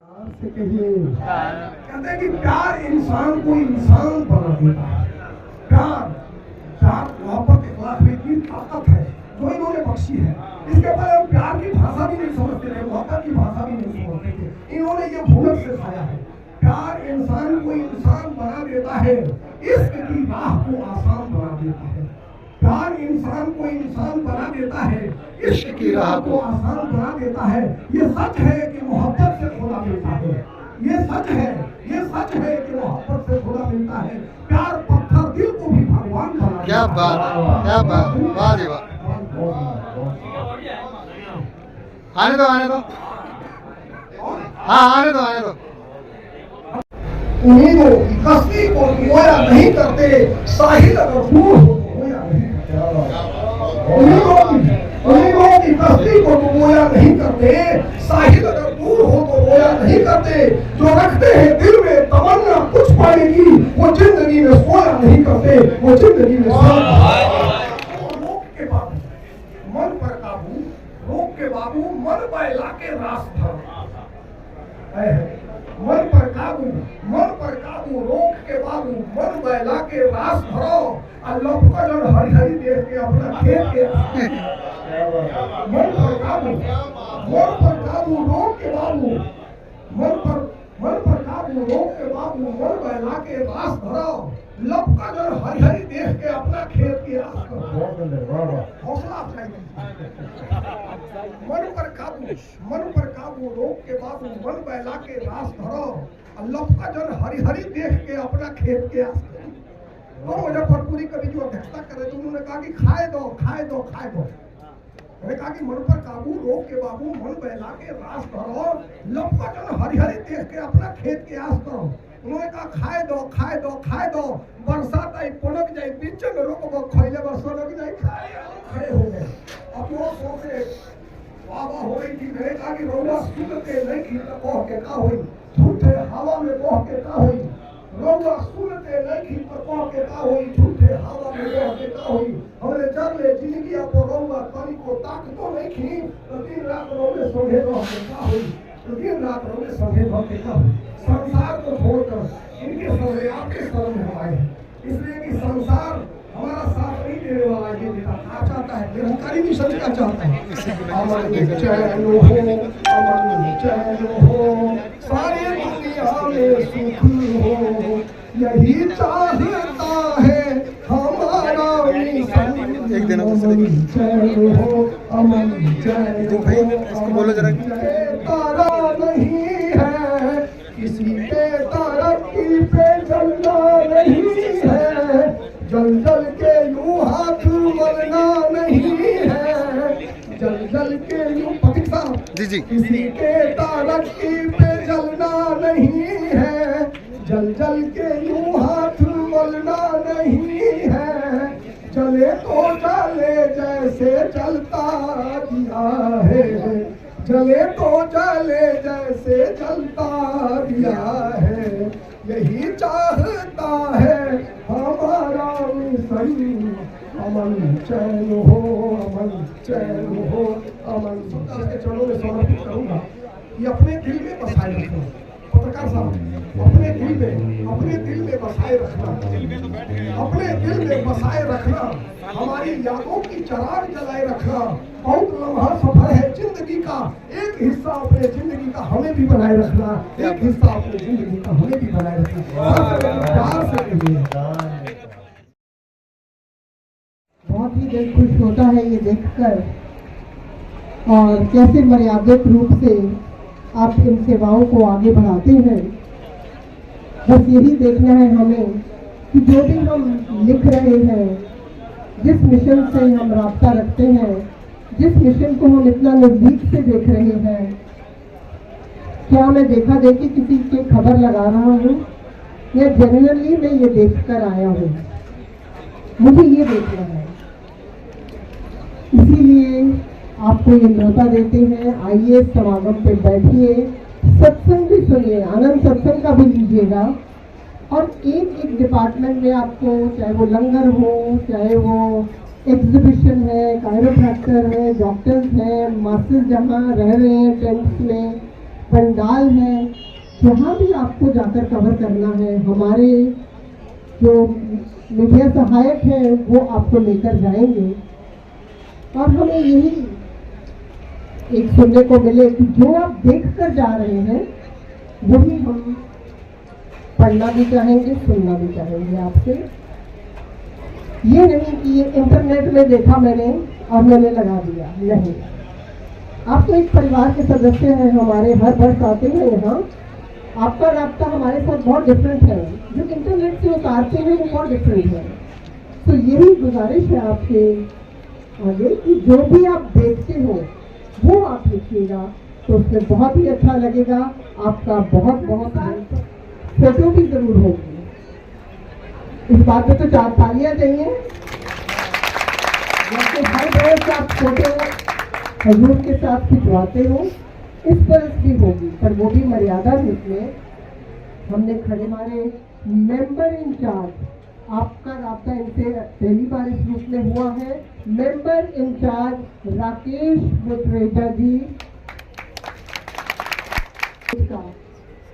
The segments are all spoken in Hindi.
से कहिए, कहते हैं कि प्यार इंसान को इंसान बना देता है। प्यार प्यार मोहब्बत इखलास में इतनी ताकत है जो इन्होंने बख्शी है। इसके बाद हम प्यार की भाषा भी नहीं समझते थे, मोहब्बत की भाषा भी नहीं समझते थे। इन्होंने ये भूलत से खाया है। प्यार इंसान को इंसान बना देता है, इश्क की राह को आसान बना देता है। प्यार इंसान को इंसान बना देता है, इश्क की राह को आसान बना देता है। ये सच है कि मोहब्बत से खुदा मिलता है। ये सच है कि मोहब्बत से खुदा मिलता है। प्यार पत्थर दिल को भी भगवान बना क्या बात, क्या बात, वाह जी वाह। आने दो हाँ आने दो। उम्मीदों की कश्ती को गोया नहीं करते, साहिल अगर दूर हो तो गोया नहीं करते। उम्मीदों की कश्ती को गोया नहीं करते, साहिल अगर दूर हो तो गोया नहीं करते। जो रखते हैं दिल में तमन्ना कुछ पाने की, वो जिंदगी में सोया नहीं करते, वो जिंदगी में रोक के बाबू मन पर काबू, रोक के बाबू मन बहला के रास धर। मन पर काबू रोक के बाबू मन बहला के रास धरो। अल्लाह का जड़ हरी हरी देख के अपना खेत के मन पर काबू रोक के बाबू मन पर काबू रोक के बाबू मन बहला के रास धरो। लब का जड़ हरी हरी देख के अपना खेत की रास करो। हौसला चाहिए। मन पर काबू रोक के बाबू मन बहला के रास धरो। अल्लाह का जन हरी हरी देख के अपना खेत के आस करो। तो मुजफ्फरपुरी कवि जो अध्यक्षता कर रहे थे उन्होंने कहा कि खाए दो। मैंने कहा कि मन पर काबू रोक के बाबू मन बहला के रास धरो। लब का जन हरी हरी देख के अपना खेत के आस करो। उन्होंने कहा खाए दो बरसात आई पड़क जाए बीच में रोकबो खइले बस लग जाए खड़े हो गए। अपनो सोचे बाबा हो रही थी। मैंने कहा कि रौला सुनते नहीं की तो कह के का होई, झूठे हवा में कह के का होई। रौला सुनते नहीं की तो कह के का होई, झूठे हवा में कह के का होई। हमरे जर ले जिंदगी को रौला तनी को ताक तो नहीं की तो दिन रात रौले संगे रह के का होई, तो दिन रात रौले संगे रह के का होई। संसार को छोड़कर इनके सामने आपके शरण में आए हैं, इसलिए कि संसार हमारा साथ नहीं देने वाला। ये बेटा क्या चाहता है, निरंकारी मिशन क्या चाहता है? अमन चैन हो सारी दुनिया में सुख हो, यही चाहता है हमारा मिशन। एक दिन अमन चैन हो, अमन चैन हो। इसको बोलो जरा। तारा नहीं है किसी पे तरक्की पे चलना नहीं है, जल के यूं हाथ मलना नहीं है, जल के यूं पतिसा जी किसी के तरक्की पे चलना नहीं है, जल के यूं हाथ मलना नहीं है। चले तो चले जैसे चलता दिया है, चले तो चले जैसे चलता दिया है। यही चाहता है हमारा मिशन। अमन चैन हो, अमन चैन हो, अमन के चरणों में समर्पित करूंगा। ये अपने दिल में बसाए रखना। पत्रकार साहब अपने दिल में बसाए रखना, अपने दिल में बसाए रखना। हमारी यादों की चराग जलाए रखना। बहुत लम्हा सफर है जिंदगी का, एक हिस्सा अपने जिंदगी का हमें भी बनाए रखना, एक हिस्सा अपने जिंदगी का हमें भी बनाए रखना। प्यार से कहिए। बहुत ही दिल खुश होता है ये देखकर, और कैसे मर्यादित रूप से आप इन सेवाओं को आगे बढ़ाते हैं। बस यही देखना है हमें कि जो भी हम लिख रहे हैं, जिस मिशन से हम राब्ता रखते हैं, जिस मिशन को हम इतना नजदीक से देख रहे हैं, क्या मैं देखा देखी किसी की खबर लगा रहा हूँ या जनरली मैं ये देखकर आया हूँ? मुझे ये देखना है। इसीलिए आपको ये न्योता देते हैं, आइए समागम पे बैठिए, सत्संग भी सुनिए, आनंद सत्संग का भी लीजिएगा। और एक डिपार्टमेंट में आपको, चाहे वो लंगर हो, चाहे वो एग्जीबिशन है, कायरोप्रैक्टर है, डॉक्टर्स हैं, मास्टर्स जहाँ रह रहे हैं टेंट्स में, पंडाल है, जहाँ भी आपको जाकर कवर करना है, हमारे जो मीडिया सहायक हैं वो आपको लेकर जाएंगे। और हमें यही एक सुनने को मिले कि जो आप देख कर जा रहे हैं वही हम पढ़ना भी चाहेंगे, सुनना भी चाहेंगे आपसे। ये नहीं कि ये इंटरनेट में देखा मैंने और मैंने लगा दिया, नहीं। आप तो एक परिवार के सदस्य हैं हमारे, हर वर्ष आते हैं यहाँ। आपका रास्ता हमारे साथ बहुत डिफरेंट है, जो इंटरनेट से उतारते हैं वो बहुत डिफरेंट है। तो यही गुजारिश है आपके आगे कि जो भी आप देखते हो वो आप लिखिएगा, तो उसमें बहुत ही अच्छा लगेगा। आपका बहुत बहुत फोटो भी जरूर होगी। इस बात पे तो 4 तालियां चाहिए। जैसे हर बरस आप फोटो हजूर के साथ खिंचवाते हो, इस बरस भी होगी, पर वो भी मर्यादा में। हमने खड़े हमारे मेंबर इंचार्ज, आपका रास्ता इनसे पहली बार इस रूप में हुआ है, मेंबर इंचार्ज राकेश बुटरेजा जी का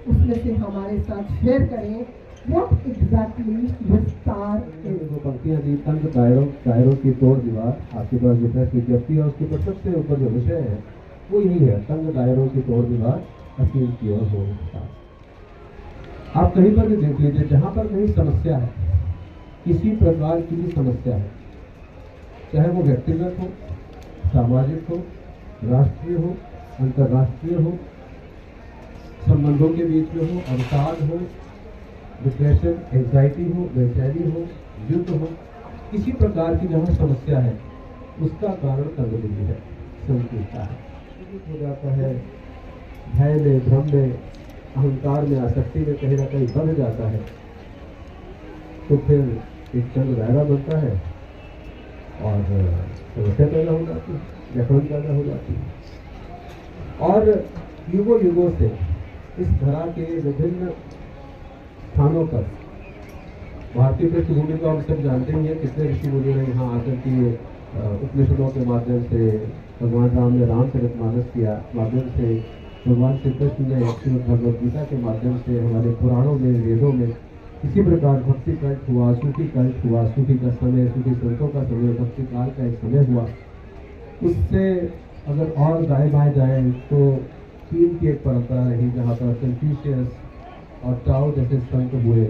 उसमें से हमारे साथ शेयर करें व्हाट एग्जैक्टली विस्तार वो पंक्तियां दी, तंग दायरों की तोड़ दीवार। आपके पास जो प्रेस विज्ञप्ति है उसके ऊपर सबसे ऊपर जो विषय है वो यही है, तंग दायरों की तोड़ दीवार, असीम की ओर हो विस्तार। आप कहीं पर भी देख लीजिए, जहाँ पर कहीं समस्या है, किसी प्रकार की भी समस्या है, चाहे वो व्यक्तिगत हो, सामाजिक हो, राष्ट्रीय हो, अंतर्राष्ट्रीय हो, संबंधों के बीच में हो, अवसाद हो, डिप्रेशन, एंजाइटी हो, बेचैनी हो, युद्ध हो, किसी प्रकार की जहाँ समस्या है उसका कारण तंगदिली है, संकीर्णता है, हो जाता है, भय में, भ्रम में, अहंकार में, आसक्ति में कहीं ना कहीं बढ़ जाता है, तो फिर एक तंग दायरा बनता है और समस्या पैदा हो जाती है, जखम पैदा हो जाती है। और युगों युगों से इस धरा के विभिन्न स्थानों पर भारतीय पृष्ठभूमि को हम सब जानते ही हैं, कितने ऋषि मुनि ने यहाँ आकर के उपनिषदों के माध्यम से, भगवान राम ने रामचरितमानस किया माध्यम से, भगवान श्री कृष्ण ने श्रीमद् भगवद गीता के माध्यम से, हमारे पुराणों में, वेदों में इसी प्रकार भक्ति कंठ हुआ, सूफी कंठ हुआ, सूफी का समय, सूफी संतों का समय, भक्ति काल का एक समय हुआ। उससे अगर और दाएं बाएं जाए तो चीन की एक परंपरा रही, जहाँ पर कन्फ्यूशियस और टाओ जैसे संत हुए,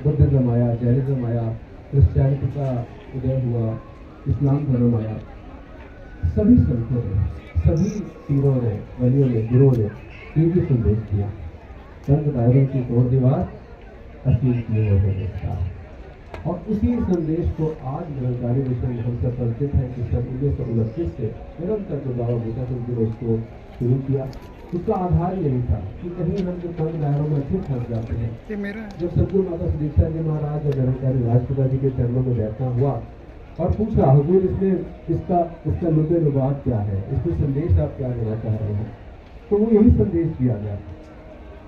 बुद्धिज्म आया, जैनिज्म आया, क्रिश्चियनिटी का उदय हुआ, इस्लाम धर्म आया। सभी संतों ने, सभी पीरों ने, वलियों ने, गुरुओं ने एक ही संदेश दिया, तंग दायरों की तोड़ दीवार, असीम की ओर हो विस्तार। और उसी संदेश को आज निरंकारी मिशन हमसे परिचित है कि सन 1929 से निरंतर जो बाबा गीता सिंह ने उसको शुरू किया। उसका आधार यही था कि कहीं हम जो तंग दायरों में अच्छे फंस जाते हैं। जब सदगुरु माता सुदीक्षा जी महाराज और निरंकारी राजपिता जी के चरणों में बैठना हुआ और पूछा, हुजूर इसमें उसका लुबे लुबाद क्या है, इसमें संदेश आप क्या देना चाह रहे हैं, तो वो यही संदेश दिया गया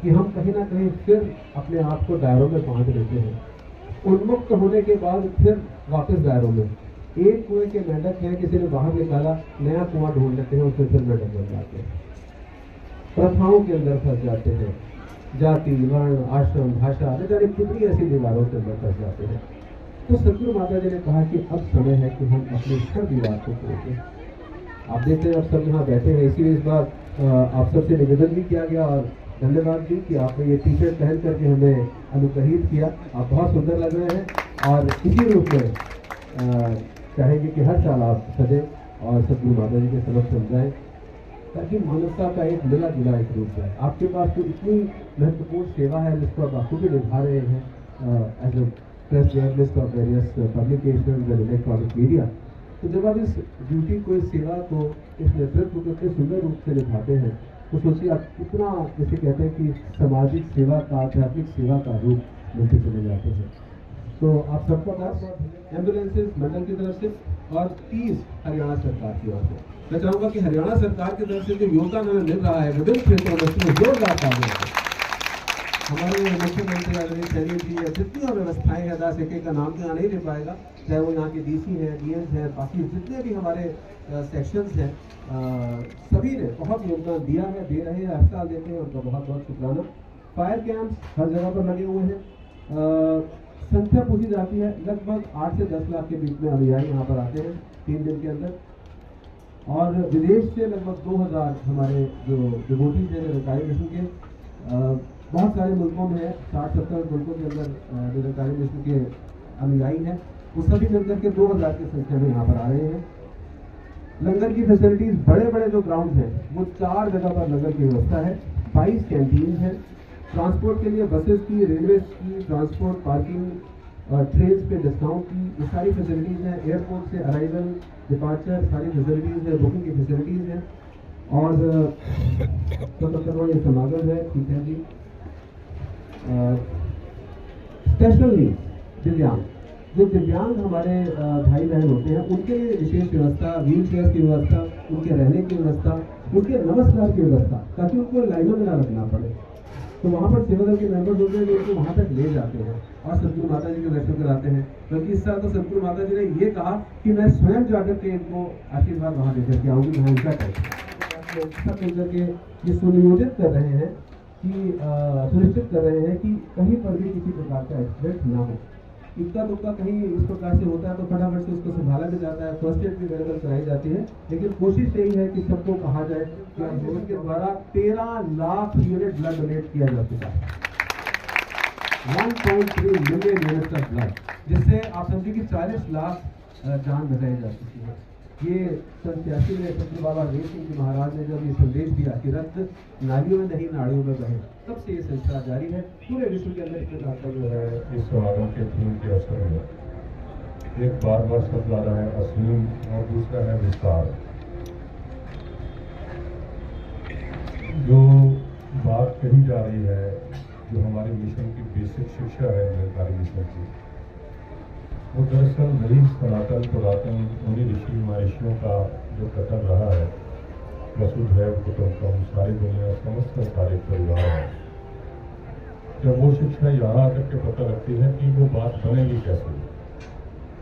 कि हम कहीं ना कहीं फिर अपने आप को दायरों में बांध लेते हैं, उन्मुक्त होने के बाद फिर वापस दायरों में। एक कुएं के मेंढक हैं, किसी ने बाहर निकाला, नया कुआं ढूंढ लेते हैं, उससे फिर मेंढक बन जाते हैं, प्रथाओं के अंदर फंस जाते हैं, जाति, वर्ण, आश्रम, भाषा, न जाने कितनी ऐसी दीवारों के अंदर फंस जाते हैं। तो सदगुरु माता जी ने कहा कि अब समय है कि हम अपनी हर दीवार को तोड़ें। आप देखते हैं अब सब यहाँ बैठे हैं, इसीलिए इस बार आप सबसे निवेदन भी किया गया और धन्यवाद भी कि आपने ये टी शर्ट पहन करके हमें अनुग्रहित किया। आप बहुत सुंदर लग रहे हैं और इसी रूप में चाहेंगे कि हर साल आप सजे और सदगुरु माता जी के समक्ष समझाएं, ताकि मानवता का एक मिला जुला एक रूप है। आपके पास तो इतनी महत्वपूर्ण सेवा है जिसको आप बखूबी निभा रहे हैं as a press journalist of various publications and electronic media. तो जब आप इस ड्यूटी को, इस सेवा को, इस नेतृत्व को इतने सुंदर रूप से निभाते हैं, तो सोचिए आप कितना, जैसे कहते हैं कि सामाजिक सेवा का, आध्यात्मिक सेवा का रूप मिलते चले जाते हैं। तो आप सबका बहुत बहुत एम्बुलेंसेज मंडल की तरफ से और 30 हरियाणा सरकार की ओर से। मैं चाहूँगा कि हरियाणा सरकार की तरफ से जो योगदान हमें मिल रहा है विभिन्न क्षेत्रों में, उसमें जोरदार तालियां। हमारे मुख्यमंत्री आदरणीय सैनी जी या जितनी और व्यवस्थाएं हैं, 10 एक का नाम तो यहाँ नहीं ले पाएगा, चाहे वो यहाँ के डीसी हैं, डीएम्स हैं, बाकी जितने भी हमारे सेक्शंस हैं, सभी ने बहुत योगदान दिया है, दे रहे हैं, हर साल देते हैं, उनका बहुत बहुत शुक्राना। फायर कैंप्स हर जगह पर लगे हुए हैं। संख्या पूछी जाती है, लगभग 8 से 10 लाख के बीच में अनुयायी यहाँ पर आते हैं 3 दिन के अंदर, और विदेश से लगभग 2000 हमारे जो डिवोटीज हैं निरंकारी मिशन के बहुत सारे मुल्कों में 60-70 मुल्कों के अंदर निरंकारी मिशन के अनुयायी हैं, वो सभी मिलकर के 2000 की संख्या में यहाँ पर आ रहे हैं। लंगर की फैसिलिटीज, बड़े बड़े जो ग्राउंड हैं वो 4 जगह पर लंगर की व्यवस्था है, 22 कैंटीन है, ट्रांसपोर्ट के लिए बसेस की, रेलवे की ट्रांसपोर्ट, पार्किंग, ट्रेन पे डिस्काउंट की, ये सारी फैसिलिटीज़ हैं। एयरपोर्ट से अराइवल, डिपार्चर, सारी फैसिलिटीज़ हैं, बुकिंग की फैसिलिटीज़ हैं। और तो ये समागम है, ठीक है जी। स्पेशल नीड्स दिव्यांग, जो दिव्यांग हमारे भाई बहन होते हैं, उनके लिए विशेष व्यवस्था, व्हील चेयर की व्यवस्था, उनके रहने की व्यवस्था, उनके नमस्कार की व्यवस्था, ताकि उनको लाइनों में ना लगना पड़े। तो वहाँ पर सेवा दल के मेंबर्स होते हैं जो उनको वहाँ तक ले जाते हैं और सतगुरु माता जी के दर्शन कराते हैं। बल्कि इस साल तो सतगुरु माता जी ने ये कहा कि मैं स्वयं जाकर के इनको आशीर्वाद वहाँ देकर के आऊँगी, वहाँ इनका सब मिलकर के ये सुनियोजित कर रहे हैं कि सुनिश्चित कर रहे हैं कि कहीं पर भी किसी प्रकार का एक्सीडेंट ना हो। इक्का दुक्का कहीं इस प्रकार से होता है तो फटाफट से उसको संभाला भी जाता है, फर्स्ट एड भी अवेलेबल कराई जाती है, लेकिन कोशिश यही है कि सबको कहा जाए कि आंदोलन के द्वारा 13 लाख यूनिट ब्लड डोनेट किया जा चुका है, 1.3 मिलियन यूनिट का ब्लड, जिससे आप समझिए कि 40 लाख जान बचाई जा चुकी है। ये सन 86 में सतगुरु बाबा वीर सिंह जी महाराज ने जब ये संदेश दिया कि रक्त नालियों में नहीं नाड़ियों में बहे, तब से ये सिलसिला जारी है। पूरे विश्व के अंदर इसका जो है इस समागम के थीम के असर में एक बार शब्द आ रहा है असीम और दूसरा है विस्तार। जो बात कही जा रही है, जो हमारे मिशन की बेसिक शिक्षा है निरंकारी मिशन की, वो दरअसल वही सनातन पुरातन मुनि ऋषि महर्षियों का जो कथन रहा है, वसुधैव कुटुंबकम, सारी दुनिया समस्त संसारिक परिवार है। जब वो शिक्षा यहाँ आकर के पता लगती है कि वो बात बनेगी कैसे।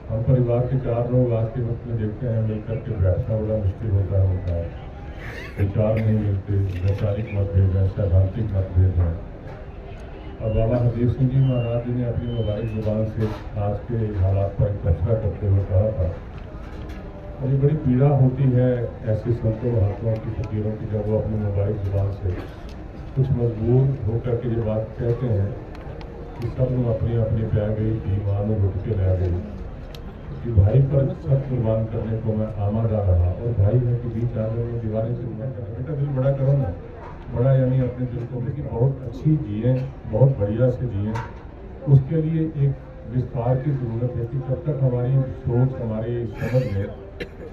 हम परिवार के 4 लोग आज के वक्त में देखते हैं, मिलकर के बैठना बड़ा मुश्किल होता है उनका, विचार नहीं मिलते, वैचारिक मतभेद हैं, सैद्धांतिक मतभेद हैं। और बाबा हरदेव सिंह जी महाराज जी ने अपनी मोबाइल जुबान से आज के हालात पर तबसरा करते हुए कहा था, और ये बड़ी पीड़ा होती है ऐसे संतों महात्माओं की फकीरों की, जब वो अपनी मोबाइल जुबान से कुछ मजबूर होकर के ये बात कहते हैं कि सब लोग अपनी अपनी प्या गई, ईमान में लुट के ले गई, कि भाई पर सख्त कुर्बान करने को मैं आमादा रहा, और भाई है कि बीच आ गए दीवारें से मैं करा, बेटा दिल बड़ा करो ना, बड़ा यानी अपने दिल को कि बहुत अच्छी जिए, बहुत बढ़िया से जिए। उसके लिए एक विस्तार की ज़रूरत है कि जब तक हमारी सोच, हमारी समझ में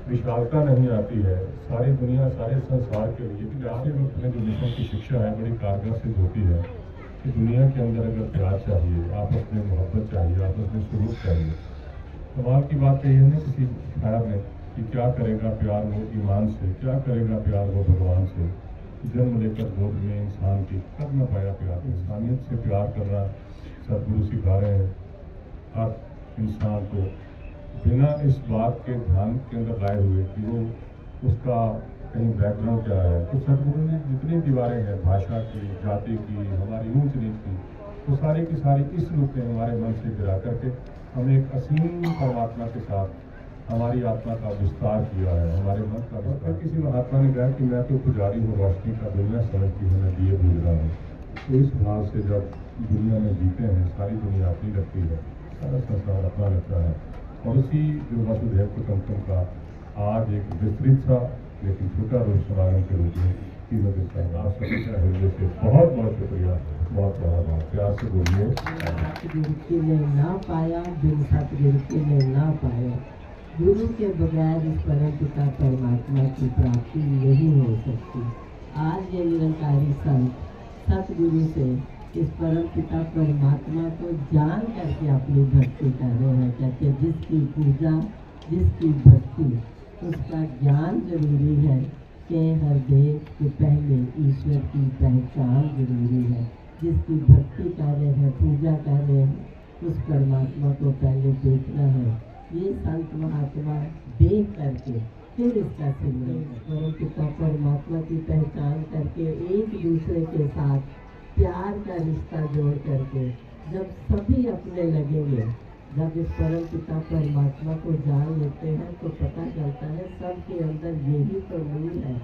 विशालता नहीं आती है, सारी दुनिया, सारे संसार के लिए, कि आज के वक्त में जो मिशन की शिक्षा है बड़ी कारगर सिद्ध होती है कि दुनिया के अंदर अगर प्यार चाहिए, आपस में मोहब्बत चाहिए, आपस में सुरूर चाहिए। कमाल की बात यही है ना किसी शायर ने कि क्या करेगा प्यार वो ईमान से, क्या करेगा प्यार वो भगवान से, जन्म लेकर गोद में इंसान की कब न पाया प्यार। इंसानियत से प्यार करना सदगुरु सिखा रहे हैं हर इंसान को, बिना इस बात के ध्यान के अंदर लाए हुए कि वो उसका कहीं बैकग्राउंड क्या है। तो सदगुरु ने जितनी दीवारें हैं भाषा की, जाति की, हमारी ऊंच नीच की, वो सारी की सारी इस रूप में हमारे मन से गिरा करके हमें एक असीम परमात्मा के साथ हमारी आत्मा का विस्तार किया है, हमारे मन का विस्तार। किसी महात्मा ने कहा कि मैं तो पुजारी हूँ रोशनी का, दुनिया समझती है मैं दिए भूल रहा हूँ। तो इस भाव से जब दुनिया में जीते हैं, सारी दुनिया अपनी लगती है, सारा संसार अपना लगता है। और उसी जो वसुधैव कुटुंबकम का आज एक विस्तृत सा लेकिन छोटा रूप समागम के रूप में कीमत देता है। आप सभी का हृदय से बहुत बहुत शुक्रिया, बहुत बहुत प्यार से बोलिए। सतगुरु के ने ना पाया, बिन सतगुरु के ने ना पाया। गुरु के बगैर इस परम पिता परमात्मा की प्राप्ति नहीं हो सकती। आज ये निरंकारी संत सतगुरु से इस परम पिता परमात्मा को जान करके अपनी भक्ति कर रहे हैं। कहते जिसकी पूजा, जिसकी भक्ति, उसका ज्ञान जरूरी है कि हृदय के पहले ईश्वर की पहचान जरूरी है। जिसकी भक्ति कार्य है, पूजा कार्य है, उस परमात्मा को पहले देखना है। ये संत महात्मा देख करके फिर इसका सिमरन परम पिता परमात्मा की पहचान करके एक दूसरे के साथ प्यार का रिश्ता जोड़ करके जब सभी अपने लगेंगे, जब इस परम पिता परमात्मा को जान लेते हैं तो पता चलता है सबके अंदर यही तो मूल है,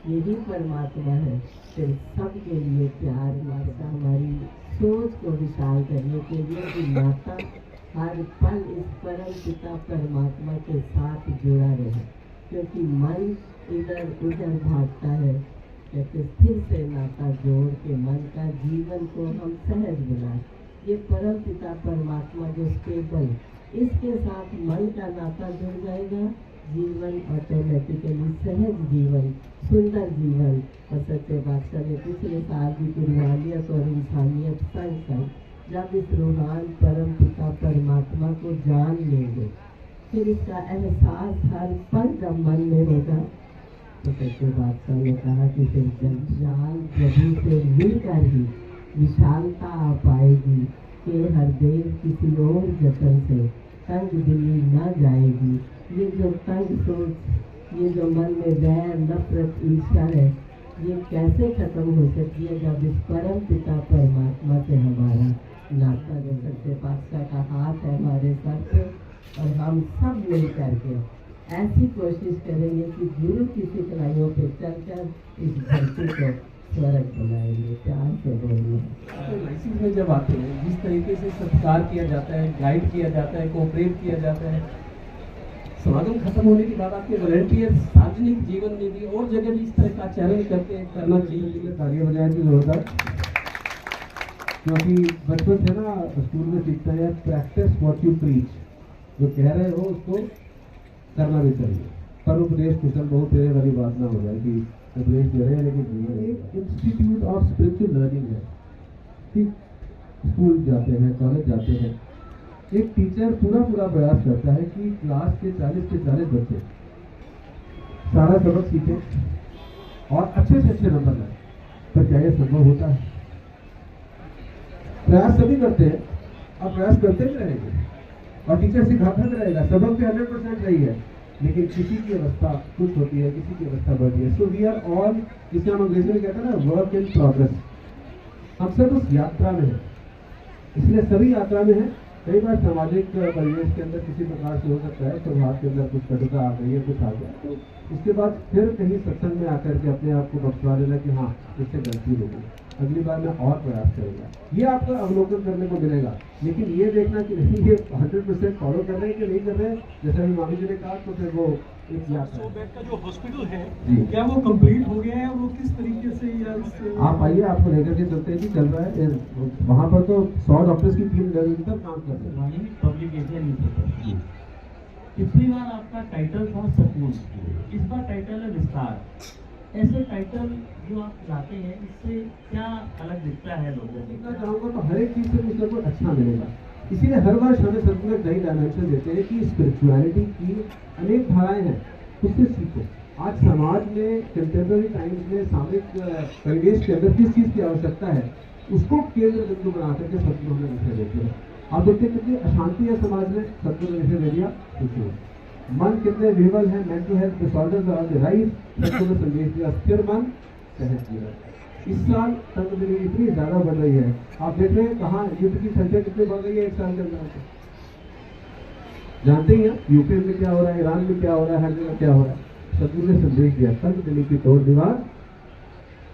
यही परमात्मा है। फिर सबके लिए प्यार नाता, हमारी सोच को विशाल करने के लिए कि नाता हर पल इस परम पिता परमात्मा के साथ जुड़ा रहे, क्योंकि मन इधर उधर भागता है। कहते फिर से नाता जोड़ के मन का जीवन को हम सहज बनाए। ये परम पिता परमात्मा जो स्टेबल, इसके साथ मन का नाता जुड़ जाएगा, जीवन ऑटोमेटिकली सहज जीवन, सुंदर जीवन। और सच्चे बादशाह ने पिछले साल भी कुर्बानियत और इंसानियत संग संग जब इस रूहान परम पिता परमात्मा को जान लेंगे, फिर इसका एहसास हर पल जब मन में होगा, तो सच्चे बादशाह ने कहा कि फिर जंजाल प्रभु से मिलकर ही विशालता आ पाएगी कि हर देव किसी और जतन से तंग दिली न जाएगी। ये जो तंग सोच, ये जो मन में वैर नफरत ईर्ष्या है, ये कैसे खत्म हो सकती है जब इस परम पिता परमात्मा से हमारा नाता, जो सच्चे पातशाह का हाथ है हमारे सर पे, और हम सब मिल करके ऐसी कोशिश करेंगे कि गुरु की सिखलाइयों पे चलकर इस धरती को स्वर्ग बनाएंगे। प्यार से बोलिए। तो लाइसेंस में जब आते हैं, जिस तरीके से सत्कार किया जाता है, गाइड किया जाता है, कोऑपरेट किया जाता है, समागम खत्म होने के बाद आपके वॉलंटियर सार्वजनिक जीवन में भी और जगह भी इस तरह का चैलेंज करके करना चाहिए। तालियां बजाने की जरूरत है, क्योंकि बचपन से ना स्कूल में सीखता है प्रैक्टिस व्हाट यू प्रीच, जो कह रहे हो उसको करना भी चाहिए। पर उपदेश कुशल बहुत तेरे वाली बात ना हो जाए कि उपदेश दे रहे हैं लेकिन जीवन एक इंस्टीट्यूट ऑफ स्पिरिचुअल लर्निंग है। ठीक, स्कूल जाते हैं, कॉलेज जाते हैं, एक टीचर पूरा प्रयास करता है कि क्लास के 40 के 40 बच्चे सारा सबक सीखें और अच्छे से अच्छे नंबर लाएं। पर क्या यह संभव होता है? प्रयास सभी करते हैं और प्रयास करते भी रहेंगे और टीचर सिखाता भी रहेगा, सबक पे 100% रही है, लेकिन किसी की अवस्था कुछ होती है, किसी की अवस्था बढ़ती है। सो वी आर ऑल, जिसे हम अंग्रेजी में कहते हैं ना, वर्क इन प्रोग्रेस। हम सब उस यात्रा में हैं, इसलिए सभी यात्रा में हैं। कई बार सामाजिक परिवेश के अंदर किसी प्रकार से हो सकता है प्रभाव के अंदर कुछ कटुता आ गई है, कुछ आ गया, तो उसके बाद फिर कहीं सत्संग में आकर के अपने आप को बख्शवा लेना कि हाँ इससे गलती हो गई, अगली बार मैं और प्रयास करूँगा। ये आपको अवलोकन करने को मिलेगा, लेकिन ये देखना कि नहीं ये 100% फॉलो कर रहे हैं कि नहीं कर रहे हैं। जैसे अभी मामी जी ने कहा, तो फिर वो एक यात्रा बेड का जो हॉस्पिटल है, क्या वो कंप्लीट हो गया है और वो किस तरीके से या आप आइए, आपको लेकर के चलते हैं कि चल रहा है वहाँ पर। तो 100 डॉक्टर्स की टीम निरंतर काम कर रहे हैं। पब्लिकेशन पिछली बार आपका टाइटल था सकून, इस बार टाइटल है विस्तार। ऐसे टाइटल जो आप लाते हैं, इससे क्या अलग दिखता है लोगों को? देखना चाहूँगा तो हर एक चीज़ से कुछ ना कुछ अच्छा मिलेगा। इसीलिए हर वर्ष हमें संत एक नई डायमेंशन देते हैं कि स्पिरिचुअलिटी की अनेक धाराएं हैं, उससे सीखो। आज समाज में, कंटेम्प्रेरी टाइम्स में, सामयिक परिवेश के अंदर किस चीज़ की आवश्यकता है, उसको केंद्र बिंदु बना करके सतगुरु हमें विषय देते हैं। आप देखते हैं कितनी अशांति है समाज में, सतगुरु ने विषय दे दिया। मन कितने विवल है, mental health disorders are the rise, Sadhguru ने संदेश दिया स्थिर मन सहज जीवन। इस साल तंगदिली इतनी ज्यादा बढ़ रही है, आप देख रहे हैं कहाँ युद्ध की संख्या कितनी बढ़ रही है एक साल के अंदर। जानते ही हैं यूक्रेन में क्या हो रहा है, ईरान में क्या हो रहा है, हर जगह क्या हो रहा है। सतगुरु ने संदेश दिया तंगदिली की तोड़ दीवार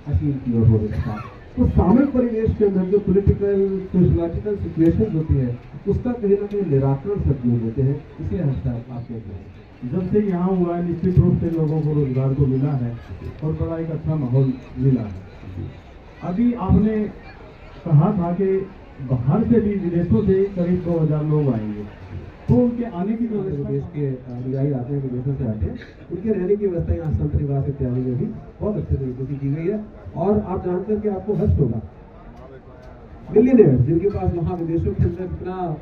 असीम की ओर हो रहा है। तो सामयिक परिवेश के अंदर जो पॉलिटिकल सोशलॉजिकल सिचुएशन होती है, उसका कहीं ना कहीं निराकरण सतगुरु देते हैं। इसलिए हंसता है आप कहते हैं जब से यहाँ हुआ है, निश्चित रूप से लोगों को रोजगार को मिला है और बड़ा एक अच्छा माहौल मिला है। अभी आपने कहा था कि बाहर से भी, विदेशों से करीब 2000 लोग आएंगे, तो उनके आने की व्यवस्था, देश के अनुयायी आते हैं, विदेशों से आते हैं, उनके रहने की व्यवस्था यहाँ संत निवास इत्यादि में भी बहुत अच्छे तरीके से की गई है। और आप जानकर के आपको हर्ष होगा, मिलियनेयर्स जिनके पास वहाँ विदेशों के अंदर इतना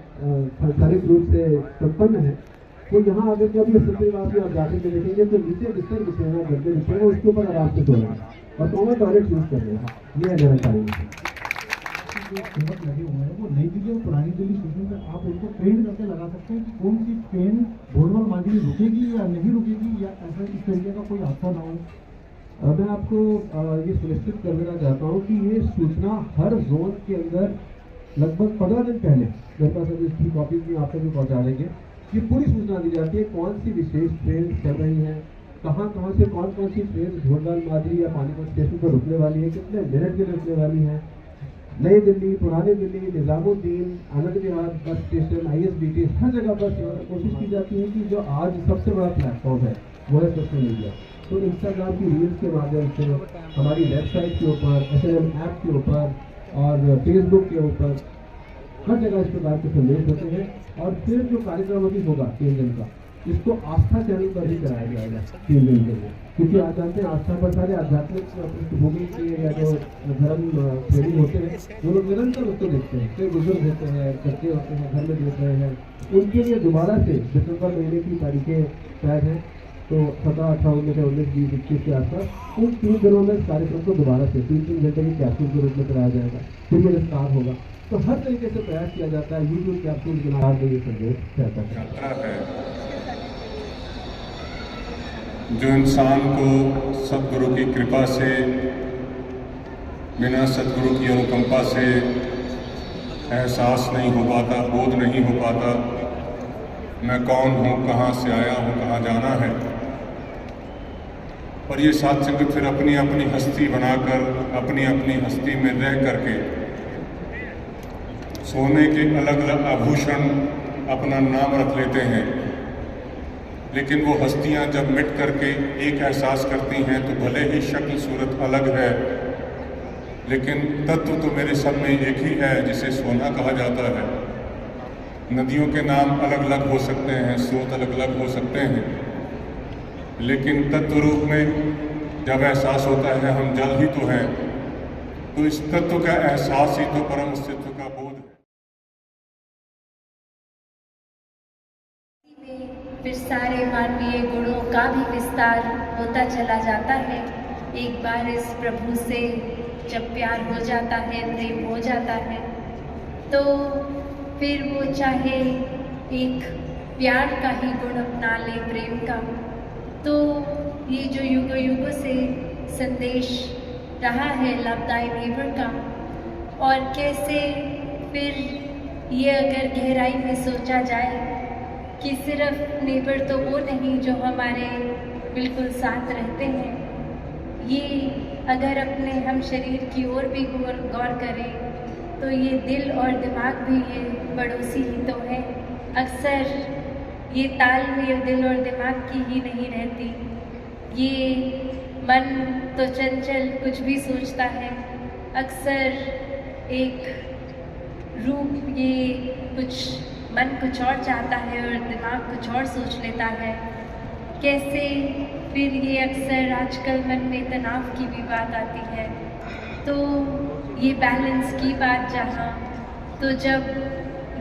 सांसारिक रूप से संपन्न है, तो यहाँ अगर कभी संत निवास में आप जाकर के देखेंगे तो नीचे बिस्तर बिछे हुए, गद्दे बिछे हुए, उसके ऊपर आराम से सो रहे हैं और कॉमन टॉयलेट यूज कर रहे हैं। ये है निरंकारी। जो सेवक लगे हुए हैं वो नई दिल्ली और पुरानी दिल्ली स्टेशन पर आप उनको ट्रेन करके लगा सकते हैं कि कौन सी ट्रेन भोरवल मांझी रुकेगी या नहीं रुकेगी, या ऐसा इस तरीके का कोई हादसा ना हो। मैं आपको ये सुनिश्चित कर देना चाहता हूँ कि ये सूचना हर जोन के अंदर लगभग 15 दिन पहले मेरे पास अभी इसकी कॉपीज भी आप तक भी पहुँचा देंगे। ये पूरी सूचना दी जाती है कौन सी विशेष ट्रेन चल रही है, कहाँ कहाँ से कौन कौन सी ट्रेन भोरवल मांझी या पानीपत स्टेशन पर रुकने वाली है, कितने मिनट के लिए रुकने वाली है। नई दिल्ली, पुरानी Delhi, Nizamuddin, Anand Vihar bus station, ISBT, हर जगह पर कोशिश की जाती है कि जो आज सबसे बड़ा प्लेटफॉर्म है वो है सोशल मीडिया। तो इंस्टाग्राम की रील्स के माध्यम से, हमारी वेबसाइट के ऊपर, SLM ऐप के ऊपर और फेसबुक के ऊपर हर जगह इस प्रकार के संदेश होते हैं। और फिर जो कार्यक्रम अभी होगा 3 दिन का, इसको आस्था चैनल पर ही कराया जाएगा 3 दिन के लिए, क्योंकि आप जानते हैं आस्था पर सारे आध्यात्मिक पृष्ठभूमि के या जो धर्म प्रेमी होते हैं वो लोग निरंतर उसको देखते हैं। कई बुजुर्ग होते हैं, बच्चे होते हैं, घर में देख रहे हैं, उनके लिए दोबारा से दिसंबर महीने की तारीखें तय हैं। तो 17, 18, 19, 20, 21 के आसपास उन 3 दिनों में इस कार्यक्रम को दोबारा से 3-3 घंटे की कैप्सूल के रूप में कराया जाएगा, फिर ये विस्तार होगा। तो हर तरीके से प्रयास किया जाता है यूट्यूब कैप्सूल के नाम में ये संदेश रहता है। जो इंसान को सदगुरु की कृपा से, बिना सदगुरु की अनुकंपा से एहसास नहीं हो पाता, बोध नहीं हो पाता मैं कौन हूँ, कहाँ से आया हूँ, कहाँ जाना है। और ये साथ संगत फिर अपनी अपनी हस्ती बनाकर, अपनी अपनी हस्ती में रह करके सोने के अलग अलग आभूषण अपना नाम रख लेते हैं। लेकिन वो हस्तियां जब मिट करके एक एहसास करती हैं तो भले ही शक्ल सूरत अलग है, लेकिन तत्व तो मेरे सब में एक ही है, जिसे सोना कहा जाता है। नदियों के नाम अलग अलग हो सकते हैं, स्रोत अलग अलग हो सकते हैं, लेकिन तत्व रूप में जब एहसास होता है हम जल ही तो हैं, तो इस तत्व का एहसास ही तो परम अस्तित्व का बोध है। फिर सारे मानवीय गुणों का भी विस्तार होता चला जाता है। एक बार इस प्रभु से जब प्यार हो जाता है, प्रेम हो जाता है, तो फिर वो चाहे एक प्यार का ही गुण अपना ले, प्रेम का, तो ये जो युगों युगों से संदेश रहा है लव दाई नेबर का, और कैसे फिर ये अगर गहराई में सोचा जाए कि सिर्फ नेबर तो वो नहीं जो हमारे बिल्कुल साथ रहते हैं, ये अगर अपने हम शरीर की ओर भी गौर करें तो ये दिल और दिमाग भी ये पड़ोसी ही तो है। अक्सर ये तालमेल दिल और दिमाग की ही नहीं रहती। ये मन तो चंचल कुछ भी सोचता है, अक्सर एक रूप ये कुछ मन कुछ और चाहता है और दिमाग कुछ और सोच लेता है। कैसे फिर ये अक्सर आजकल मन में तनाव की भी बात आती है। तो ये बैलेंस की बात जहाँ, तो जब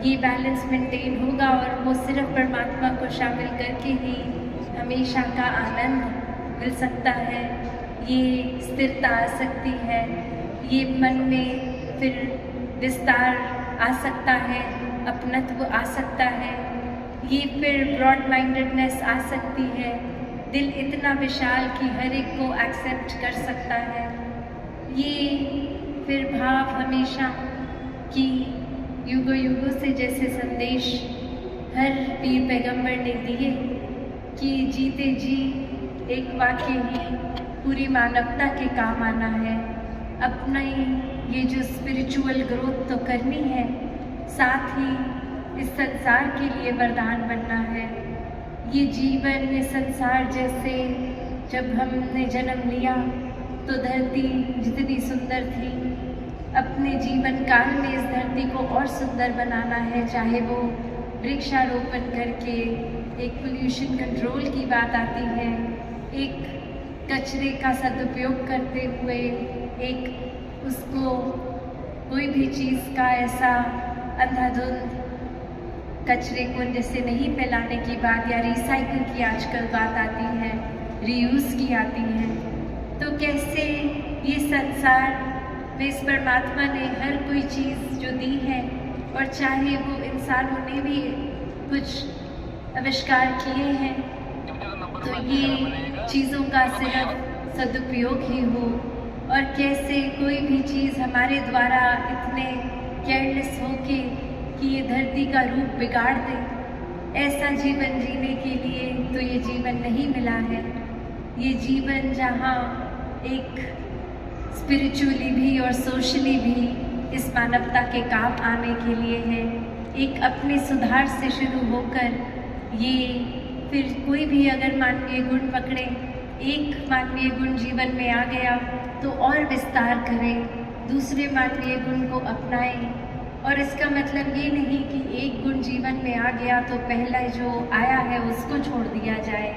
ये बैलेंस मेंटेन होगा और वो सिर्फ परमात्मा को शामिल करके ही हमेशा का आनंद मिल सकता है, ये स्थिरता आ सकती है, ये मन में फिर विस्तार आ सकता है, अपनत्व आ सकता है, ये फिर ब्रॉड माइंडेडनेस आ सकती है, दिल इतना विशाल कि हर एक को एक्सेप्ट कर सकता है। ये फिर भाव हमेशा कि युगों युगों से जैसे संदेश हर पीर पैगंबर ने दिए कि जीते जी एक वाक्य ही पूरी मानवता के काम आना है, अपना ये जो स्पिरिचुअल ग्रोथ तो करनी है, साथ ही इस संसार के लिए वरदान बनना है। ये जीवन, ये संसार जैसे जब हमने जन्म लिया तो धरती जितनी सुंदर थी, अपने जीवन काल में इस धरती को और सुंदर बनाना है, चाहे वो वृक्षारोपण करके, एक पोल्यूशन कंट्रोल की बात आती है, एक कचरे का सदुपयोग करते हुए, एक उसको कोई भी चीज़ का ऐसा अंधाधुंध कचरे को जैसे नहीं फैलाने की बात, या रिसाइकिल की आजकल बात आती है, रीयूज़ की आती है। तो कैसे ये संसार में इस परमात्मा ने हर कोई चीज़ जो दी है, और चाहे वो इंसानों ने भी कुछ आविष्कार किए हैं, तो ये चीज़ों का सिर्फ सदुपयोग ही हो, और कैसे कोई भी चीज़ हमारे द्वारा इतने केयरलेस हो के कि ये धरती का रूप बिगाड़ दे, ऐसा जीवन जीने के लिए तो ये जीवन नहीं मिला है। ये जीवन जहाँ एक स्पिरिचुअली भी और सोशली भी इस मानवता के काम आने के लिए है। एक अपने सुधार से शुरू होकर ये फिर कोई भी अगर मानवीय गुण पकड़े, एक मानवीय गुण जीवन में आ गया तो और विस्तार करें, दूसरे मानवीय गुण को अपनाएं। और इसका मतलब ये नहीं कि एक गुण जीवन में आ गया तो पहला जो आया है उसको छोड़ दिया जाए।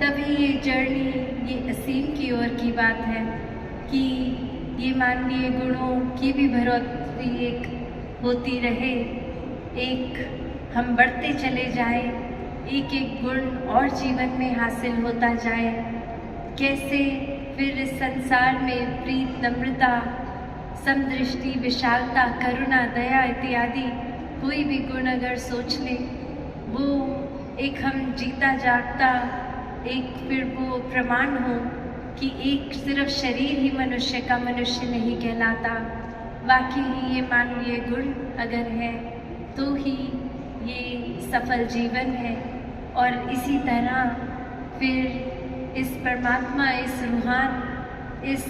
तभी ये जर्नी ये असीम की ओर की बात है कि ये मानवीय गुणों की भी बढ़ोतरी एक होती रहे, एक हम बढ़ते चले जाएं, एक एक गुण और जीवन में हासिल होता जाए। कैसे फिर इस संसार में प्रीत, नम्रता, समदृष्टि, विशालता, करुणा, दया इत्यादि कोई भी गुण अगर सोच लें, वो एक हम जीता जागता एक फिर वो प्रमाण हो कि एक सिर्फ शरीर ही मनुष्य का मनुष्य नहीं कहलाता, वाकई ही ये मानवीय गुण अगर है तो ही ये सफल जीवन है। और इसी तरह फिर इस परमात्मा, इस रूहान, इस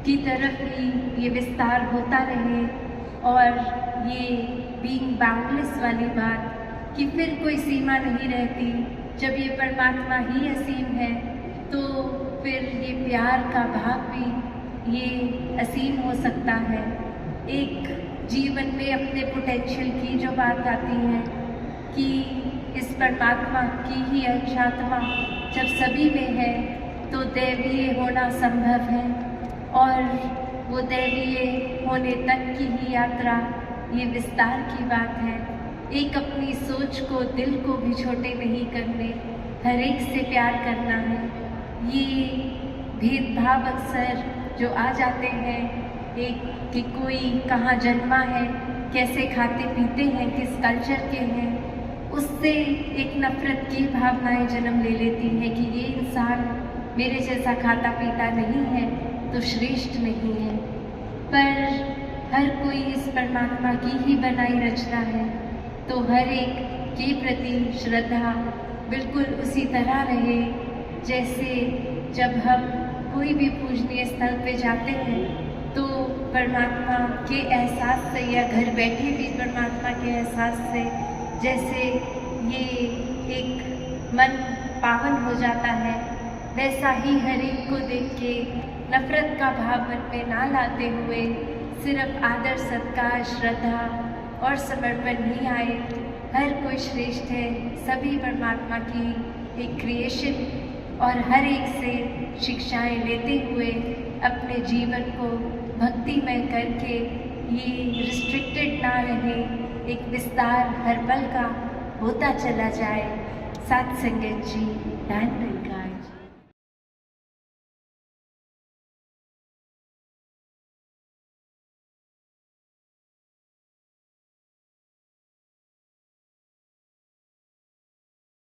की तरफ ही ये विस्तार होता रहे, और ये बीइंग बाउंडलेस वाली बात कि फिर कोई सीमा नहीं रहती। जब ये परमात्मा ही असीम है तो फिर ये प्यार का भाव भी ये असीम हो सकता है। एक जीवन में अपने पोटेंशियल की जो बात आती है कि इस परमात्मा की ही अंशात्मा जब सभी में है तो दैवीय होना संभव है, और वो दैवीय होने तक की ही यात्रा ये विस्तार की बात है। एक अपनी सोच को, दिल को भी छोटे नहीं करने, हर एक से प्यार करना है। ये भेदभाव अक्सर जो आ जाते हैं, एक कि कोई कहाँ जन्मा है, कैसे खाते पीते हैं, किस कल्चर के हैं, उससे एक नफरत की भावनाएं जन्म ले लेती हैं कि ये इंसान मेरे जैसा खाता पीता नहीं है तो श्रेष्ठ नहीं है। पर हर कोई इस परमात्मा की ही बनाई रचना है, तो हर एक के प्रति श्रद्धा बिल्कुल उसी तरह रहे जैसे जब हम कोई भी पूजनीय स्थल पे जाते हैं तो परमात्मा के एहसास से, या घर बैठे भी परमात्मा के एहसास से जैसे ये एक मन पावन हो जाता है, वैसा ही हर एक को देख के नफरत का भाव मन में ना लाते हुए सिर्फ आदर, सत्कार, श्रद्धा और समर्पण ही आए। हर कोई श्रेष्ठ है, सभी परमात्मा की एक क्रिएशन, और हर एक से शिक्षाएं लेते हुए अपने जीवन को भक्तिमय करके ये रिस्ट्रिक्टेड ना रहे, एक विस्तार हर पल का होता चला जाए। साथ संगत जी, धन्यवाद।